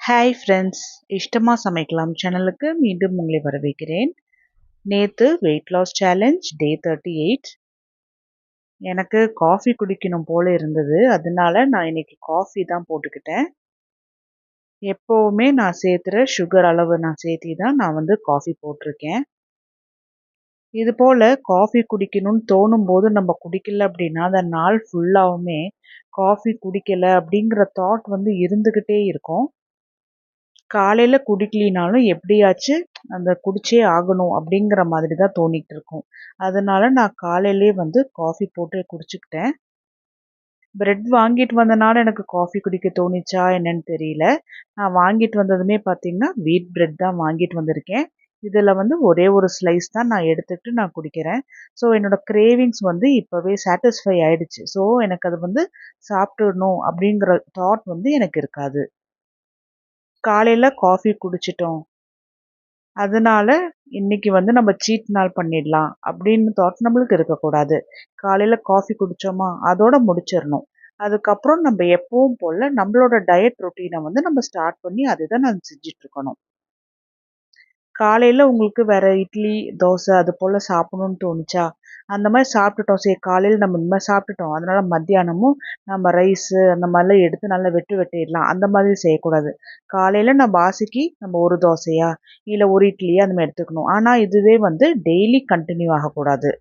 Hi friends, இஷ்டமா சமைக்கலாம் சேனலுக்கு மீண்டும் உங்களை வரவேற்கிறேன். நேற்று வெயிட் லாஸ் சேலஞ்ச் டே 38. எனக்கு காஃபி குடிக்கணும் போல இருந்தது. அதனால நான் இன்னைக்கு காஃபி தான் போட்டுக்கிட்டேன். எப்போவுமே நான் சேர்த்துற சுகர் அளவு நான் சேர்த்தி தான் நான் காஃபி போட்டிருக்கேன். இது போல் காஃபி குடிக்கணும்னு தோணும் போது நம்ம குடிக்கல அப்படின்னா அந்த நாள் ஃபுல்லாகவுமே காஃபி குடிக்கலை அப்படிங்கிற தாட் இருந்துக்கிட்டே இருக்கும். காலையில குடிக்கலினாலும் எப்படியாச்சும் அந்த குடிச்சே ஆகணும் அப்படிங்கிற மாதிரி தான் தோணிட்டு இருக்கும். அதனால நான் காலையிலேயே காஃபி போட்டு குடிச்சுக்கிட்டேன். பிரெட் வாங்கிட்டு வந்தனால எனக்கு காஃபி குடிக்க தோணிச்சா என்னன்னு தெரியல. நான் வாங்கிட்டு வந்ததுமே பார்த்தீங்கன்னா வீட் பிரெட் தான் வாங்கிட்டு வந்திருக்கேன். இதில் ஒரே ஒரு ஸ்லைஸ் தான் நான் எடுத்துட்டு நான் குடிக்கிறேன். ஸோ என்னோட கிரேவிங்ஸ் இப்போவே சாட்டிஸ்ஃபை ஆயிடுச்சு. ஸோ எனக்கு அது சாப்பிடணும் அப்படிங்கிற தாட் எனக்கு இருக்காது. காலையில காஃபி குடிச்சிட்டோம். அதனால இன்னைக்கு நம்ம சீட் நாள் பண்ணிடலாம் அப்படின்னு தாட் நம்மளுக்கு இருக்கக்கூடாது. காலையில காஃபி குடிச்சோமா அதோட முடிச்சிடணும். அதுக்கப்புறம் நம்ம எப்பவும் போல நம்மளோட டயட் ரொட்டீனை நம்ம ஸ்டார்ட் பண்ணி அதுதான் நான் செஞ்சுட்டு இருக்கணும். காலையில உங்களுக்கு வேற இட்லி, தோசை அது போல சாப்பிடணும்னு தோணுச்சா, அந்த மாதிரி சாப்பிட்டுட்டோம். சரி காலையில் நம்ம இந்த மாதிரி சாப்பிட்டுட்டோம். அதனால மத்தியானமும் நம்ம ரைஸு அந்த மாதிரிலாம் எடுத்து நல்லா வெட்டிடலாம். அந்த மாதிரி செய்யக்கூடாது. காலையில் நம்ம ஆசைக்கு நம்ம ஒரு தோசையா இல்லை ஒரு இட்லியா அந்த மாதிரி எடுத்துக்கணும். ஆனால் இதுவே டெய்லி கண்டினியூ ஆகக்கூடாது.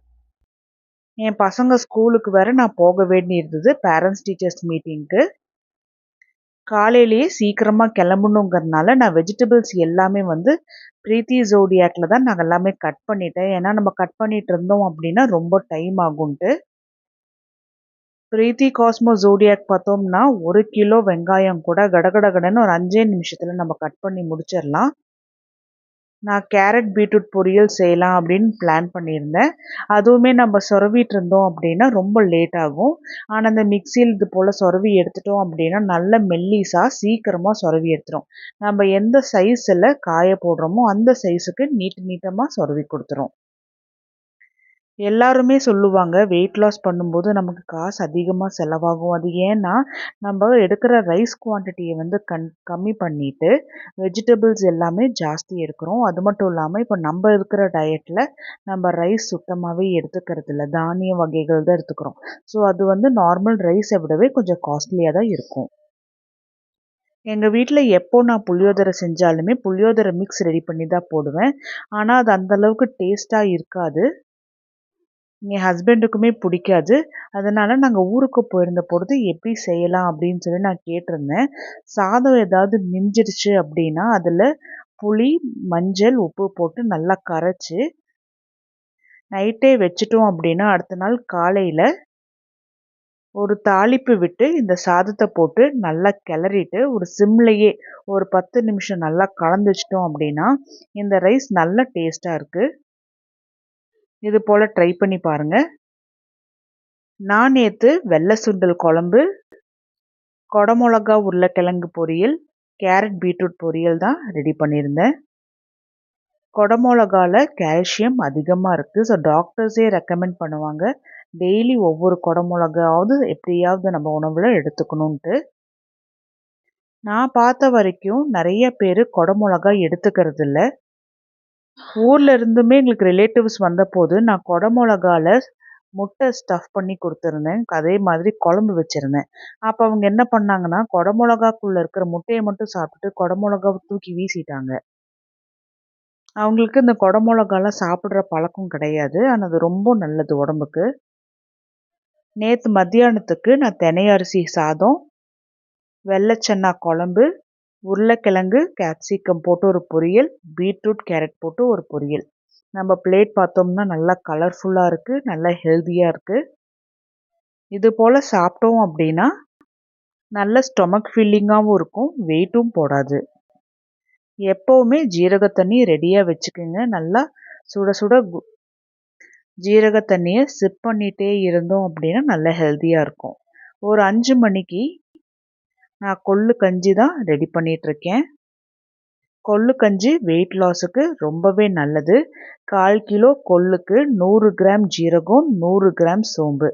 என் பசங்க ஸ்கூலுக்கு வேற நான் போக வேண்டி இருந்தது, பேரண்ட்ஸ் டீச்சர்ஸ் மீட்டிங்க்கு. காலையிலேயே சீக்கிரமாக கிளம்பணுங்கிறதுனால நான் வெஜிடபிள்ஸ் எல்லாமே பிரீத்தி ஜோடியாக்கில் தான் நாங்கள் எல்லாமே கட் பண்ணிட்டேன். ஏன்னா நம்ம கட் பண்ணிட்டு இருந்தோம் அப்படின்னா ரொம்ப டைம் ஆகும்ட்டு. பிரீத்தி காஸ்மோ ஜோடியாக் பார்த்தோம்னா 1 கிலோ வெங்காயம் கூட கடகடகடன்னு ஒரு 5 நிமிஷத்தில் நம்ம கட் பண்ணி முடிச்சிடலாம். நான் கேரட் பீட்ரூட் பொரியல் செய்யலாம் அப்படின்னு பிளான் பண்ணியிருந்தேன். அதுவுமே நம்ம சொரவிட்டு இருந்தோம் அப்படின்னா ரொம்ப லேட் ஆகும். ஆனால் அந்த மிக்சியில் இது போல் சொரவி எடுத்துட்டோம் அப்படின்னா நல்ல மெல்லிஸாக சீக்கிரமாக சொரவி எடுத்துரும். நம்ம எந்த சைஸில் காய போடுறோமோ அந்த சைஸுக்கு நீட்டமாக சொரவி கொடுத்துரும். எல்லாருமே சொல்லுவாங்க வெயிட் லாஸ் பண்ணும்போது நமக்கு காசு அதிகமாக செலவாகும். அது ஏன்னா நம்ம எடுக்கிற ரைஸ் குவான்டிட்டியை கம்மி பண்ணிட்டு வெஜிடபிள்ஸ் எல்லாமே ஜாஸ்தி எடுக்கிறோம். அது மட்டும் இல்லாமல் இப்போ நம்ம இருக்கிற டயட்டில் நம்ம ரைஸ் சுத்தமாகவே எடுத்துக்கிறது இல்லை, தானிய வகைகள் தான் எடுத்துக்கிறோம். ஸோ அது நார்மல் ரைஸை விடவே கொஞ்சம் காஸ்ட்லியாக தான் இருக்கும். எங்கள் வீட்டில் எப்போ நான் புளியோதரை செஞ்சாலுமே புளியோதரை மிக்ஸ் ரெடி பண்ணி தான் போடுவேன். ஆனால் அது அந்தளவுக்கு டேஸ்ட்டாக இருக்காது. என் ஹஸ்பண்டுக்குமே பிடிக்காது. அதனால் நாங்கள் ஊருக்கு போயிருந்த பொழுது எப்படி செய்யலாம் அப்படின்னு சொல்லி நான் கேட்டிருந்தேன். சாதம் ஏதாவது மிஞ்சிடுச்சு அப்படின்னா அதில் புளி, மஞ்சள், உப்பு போட்டு நல்லா கரைச்சி நைட்டே வச்சிட்டோம் அப்படின்னா அடுத்த நாள் காலையில் ஒரு தாளிப்பு விட்டு இந்த சாதத்தை போட்டு நல்லா கிளறிட்டு ஒரு சிம்லையே ஒரு 10 நிமிஷம் நல்லா கலந்து வச்சிட்டோம் அப்படின்னா இந்த ரைஸ் நல்ல டேஸ்ட்டாக இருக்குது. இது போல் ட்ரை பண்ணி பாருங்கள். நான் நேற்று வெள்ளை சுண்டல் குழம்பு, கொடமிளகா உருளைக்கிழங்கு பொரியல், கேரட் பீட்ரூட் பொரியல் தான் ரெடி பண்ணியிருந்தேன். கொடமிளகாவில் கால்சியம் அதிகமாக இருக்குது. ஸோ டாக்டர்ஸே ரெக்கமெண்ட் பண்ணுவாங்க டெய்லி ஒவ்வொரு கொடமிளகாவது எப்படியாவது நம்ம உணவில் எடுத்துக்கணுன்ட்டு. நான் பார்த்த வரைக்கும் நிறைய பேர் கொடமிளகா எடுத்துக்கிறது இல்லை. ஊரில் இருந்துமே எங்களுக்கு ரிலேட்டிவ்ஸ் வந்தபோது நான் கொடமிளகாவில் முட்டை ஸ்டஃப் பண்ணி கொடுத்துருந்தேன். அதே மாதிரி குழம்பு வச்சுருந்தேன். அப்போ அவங்க என்ன பண்ணாங்கன்னா கொடமிளகாக்குள்ளே இருக்கிற முட்டையை மட்டும் சாப்பிட்டுட்டு கொடமிளகாவை தூக்கி வீசிட்டாங்க. அவங்களுக்கு இந்த கொடமிளகாலாம் சாப்பிட்ற பழக்கம் கிடையாது. ஆனால் அது ரொம்ப நல்லது உடம்புக்கு. நேற்று மத்தியானத்துக்கு நான் தினை அரிசி சாதம், வெள்ளைச்சன்னா குழம்பு, உருளைக்கிழங்கு கேப்சிகம் போட்டு ஒரு பொரியல், பீட்ரூட் கேரட் போட்டு ஒரு பொரியல். நம்ம பிளேட் பார்த்தோம்னா நல்லா கலர்ஃபுல்லாக இருக்குது, நல்லா ஹெல்த்தியாக இருக்குது. இது போல் சாப்பிட்டோம் அப்படின்னா நல்ல ஸ்டொமக் ஃபில்லிங்காகவும் இருக்கும், வெயிட்டும் போடாது. எப்போவுமே ஜீரக தண்ணி ரெடியாக வச்சுக்கோங்க. நல்லா சுட சுட ஜீரக தண்ணியை சிப் பண்ணிகிட்டே இருந்தோம் அப்படின்னா நல்லா ஹெல்த்தியாக இருக்கும். ஒரு 5 மணிக்கு நான் கொள்ளு கஞ்சி தான் ரெடி பண்ணிகிட்ருக்கேன். கொள்ளு கஞ்சி வெயிட் லாஸுக்கு ரொம்பவே நல்லது. 1/4 கிலோ கொள்ளுக்கு 100 கிராம் ஜீரகம், 100 கிராம் சோம்பு,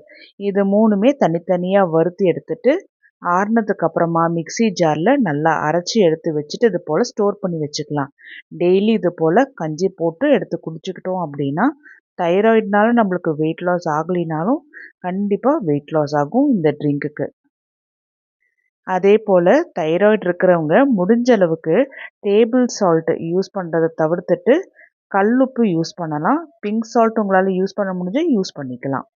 இது 3மே தனித்தனியாக வறுத்து எடுத்துட்டு ஆறுனதுக்கு அப்புறமா மிக்ஸி ஜாரில் நல்லா அரைச்சி எடுத்து வச்சுட்டு இது போல் ஸ்டோர் பண்ணி வச்சுக்கலாம். டெய்லி இது போல் கஞ்சி போட்டு எடுத்து குடிச்சுக்கிட்டோம் அப்படின்னா தைராய்டுனால நம்மளுக்கு வெயிட் லாஸ் ஆகலினாலும் கண்டிப்பாக வெயிட் லாஸ் ஆகும் இந்த ட்ரிங்க்குக்கு. அதே போல் தைராய்டு இருக்கிறவங்க முடிஞ்ச அளவுக்கு டேபிள் சால்ட் யூஸ் பண்ணுறதை தவிர்த்துட்டு கல்லுப்பு யூஸ் பண்ணலாம். பிங்க் சால்ட் உங்களால் யூஸ் பண்ண முடிஞ்சால் யூஸ் பண்ணிக்கலாம்.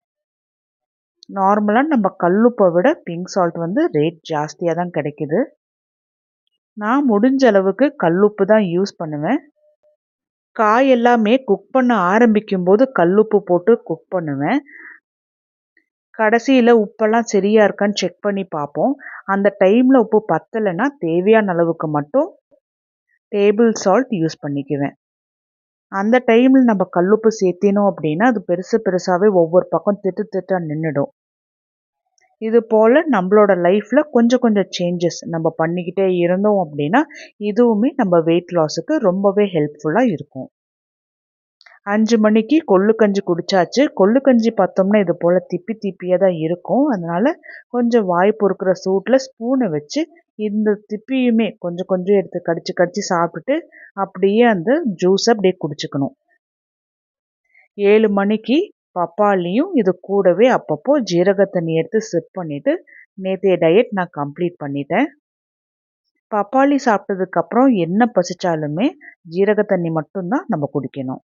நார்மலாக நம்ம கல்லுப்பை விட பிங்க் சால்ட் ரேட் ஜாஸ்தியாக தான் கிடைக்குது. நான் முடிஞ்ச அளவுக்கு கல்லுப்பு தான் யூஸ் பண்ணுவேன். காய் எல்லாமே குக் பண்ண ஆரம்பிக்கும் போது கல்லுப்பு போட்டு குக் பண்ணுவேன். கடைசியில் உப்பெல்லாம் சரியா இருக்கான்னு செக் பண்ணி பார்ப்போம். அந்த டைமில் உப்பு பத்தலைன்னா தேவையான அளவுக்கு மட்டும் டேபிள் சால்ட் யூஸ் பண்ணிக்குவேன். அந்த டைமில் நம்ம கல்லுப்பு சேர்த்தினோம் அப்படின்னா அது பெருசாகவே ஒவ்வொரு பக்கம் திட்டாக நின்றுடும். இது போல் நம்மளோட லைஃப்பில் கொஞ்சம் சேஞ்சஸ் நம்ம பண்ணிக்கிட்டே இருந்தோம் அப்படின்னா இதுவுமே நம்ம வெயிட் லாஸுக்கு ரொம்பவே ஹெல்ப்ஃபுல்லாக இருக்கும். 5 மணிக்கு கொள்ளு கஞ்சி குடித்தாச்சு. கொள்ளு கஞ்சி பார்த்தோம்னா இது போல் திப்பியாக தான் இருக்கும். அதனால் கொஞ்சம் வாய் பொறுக்கிற சூட்டில் ஸ்பூனை வச்சு இந்த திப்பியுமே கொஞ்சம் எடுத்து கடிச்சு சாப்பிட்டுட்டு அப்படியே அந்த ஜூஸை அப்படியே குடிச்சுக்கணும். 7 மணிக்கு பப்பாளியும் இது கூடவே அப்பப்போ ஜீரக தண்ணி எடுத்து சிப் பண்ணிவிட்டு நேற்றைய டயட் நான் கம்ப்ளீட் பண்ணிட்டேன். பப்பாளி சாப்பிட்டதுக்கப்புறம் என்ன பசிச்சாலுமே ஜீரக தண்ணி மட்டும்தான் நம்ம குடிக்கணும்.